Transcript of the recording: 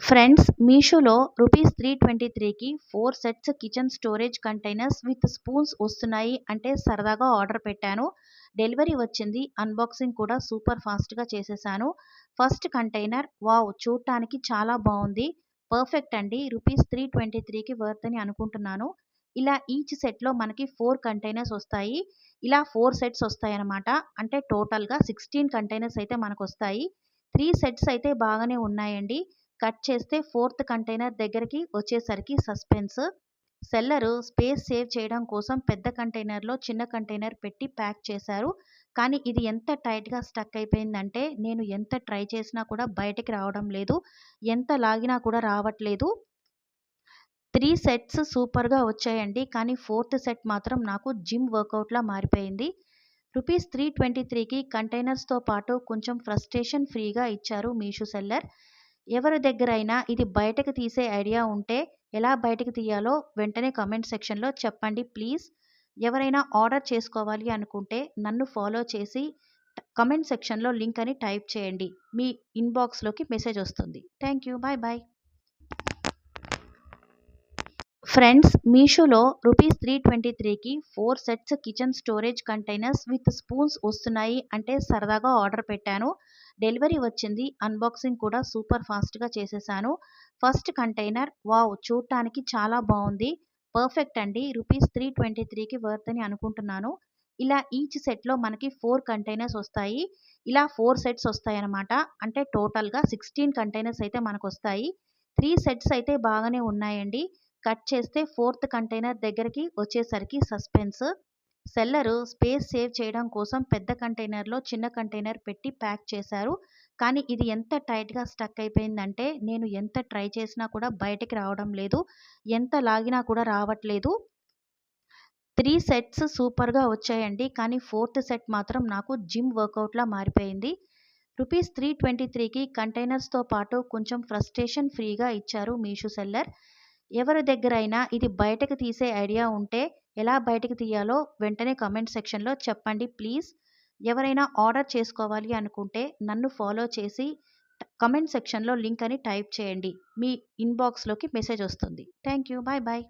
Friends, మీషోలో rupees 323కి 4 sets kitchen storage containers with spoons వస్తున్నాయి అంటే సరదాగా ఆర్డర్ పెట్టాను. డెలివరీ వచ్చింది. అన్బాక్సింగ్ కూడా సూపర్ ఫాస్ట్‌గా చేసేసాను. First container wow! చూడటానికి చాలా బావుంది. పర్ఫెక్ట్ అండి. రూపీస్ 323కి వర్త్ అని అనుకుంటున్నాను. ఇలా ఈచ్ సెట్‌లో మనకి 4 కంటైనర్స్ వస్తాయి. ఇలా 4 సెట్స్ వస్తాయన్నమాట. అంటే టోటల్‌గా 16 కంటైనర్స్ అయితే మనకొస్తాయి. 3 సెట్స్ అయితే బాగానే ఉన్నాయండి. కట్ చేస్తే ఫోర్త్ కంటైనర్ దగ్గరికి వచ్చేసరికి సస్పెన్స్. సెల్లరు స్పేస్ సేవ్ చేయడం కోసం పెద్ద కంటైనర్‌లో చిన్న కంటైనర్ పెట్టి ప్యాక్ చేశారు. కానీ ఇది ఎంత టైట్‌గా స్టక్ అయిపోయిందంటే నేను ఎంత ట్రై చేసినా కూడా బయటికి రావడం లేదు. ఎంత లాగినా కూడా రావట్లేదు. 3 సెట్స్ సూపర్‌గా వచ్చాయండి. కానీ ఫోర్త్ సెట్ మాత్రం నాకు జిమ్ వర్కౌట్‌లా మారిపోయింది. రూపీస్ 323కి కంటైనర్స్‌తో పాటు కొంచెం ఫ్రస్ట్రేషన్ ఫ్రీగా ఇచ్చారు మీషో సెల్లర్. ఎవరి దగ్గరైనా ఇది బయటకు తీసే ఐడియా ఉంటే ఎలా బయటకు తీయాలో వెంటనే కామెంట్ సెక్షన్‌లో చెప్పండి ప్లీజ్. ఎవరైనా ఆర్డర్ చేసుకోవాలి అనుకుంటే నన్ను ఫాలో చేసి కామెంట్ సెక్షన్‌లో లింక్ అని టైప్ చేయండి. మీ ఇన్‌బాక్స్‌లోకి మెసేజ్ వస్తుంది. Thank you. Bye bye. Friends, మీషోలో రూపీస్ 323కి 4 sets kitchen storage containers with spoons వస్తున్నాయి అంటే సరదాగా ఆర్డర్ పెట్టాను. డెలివరీ వచ్చింది. అన్బాక్సింగ్ కూడా సూపర్ ఫాస్ట్‌గా చేసేసాను. First container wow! చూడటానికి చాలా బావుంది. పర్ఫెక్ట్ అండి. రూపీస్ 323కి వర్త్ అని అనుకుంటున్నాను. ఇలా ఈచ్ సెట్‌లో మనకి 4 కంటైనర్స్ వస్తాయి. ఇలా 4 సెట్స్ వస్తాయన్నమాట. అంటే టోటల్‌గా 16 కంటైనర్స్ అయితే మనకొస్తాయి. 3 సెట్స్ అయితే బాగానే ఉన్నాయండి. కట్ చేస్తే ఫోర్త్ కంటైనర్ దగ్గరికి వచ్చేసరికి సస్పెన్స్. సెల్లరు స్పేస్ సేవ్ చేయడం కోసం పెద్ద కంటైనర్‌లో చిన్న కంటైనర్ పెట్టి ప్యాక్ చేశారు. కానీ ఇది ఎంత టైట్‌గా స్టక్ అయిపోయిందంటే నేను ఎంత ట్రై చేసినా కూడా బయటికి రావడం లేదు. ఎంత లాగినా కూడా రావట్లేదు. 3 సెట్స్ సూపర్‌గా వచ్చాయండి. కానీ ఫోర్త్ సెట్ మాత్రం నాకు జిమ్ వర్కౌట్‌లా మారిపోయింది. రూపీస్ 323కి కంటైనర్స్‌తో పాటు కొంచెం ఫ్రస్ట్రేషన్ ఫ్రీగా ఇచ్చారు మీషో సెల్లర్. ఎవరి దగ్గరైనా ఇది బయటకు తీసే ఐడియా ఉంటే ఎలా బయటకు తీయాలో వెంటనే కామెంట్ సెక్షన్‌లో చెప్పండి ప్లీజ్. ఎవరైనా ఆర్డర్ చేసుకోవాలి అనుకుంటే నన్ను ఫాలో చేసి కామెంట్ సెక్షన్‌లో లింక్ అని టైప్ చేయండి. మీ ఇన్‌బాక్స్‌లోకి మెసేజ్ వస్తుంది. Thank you. Bye bye.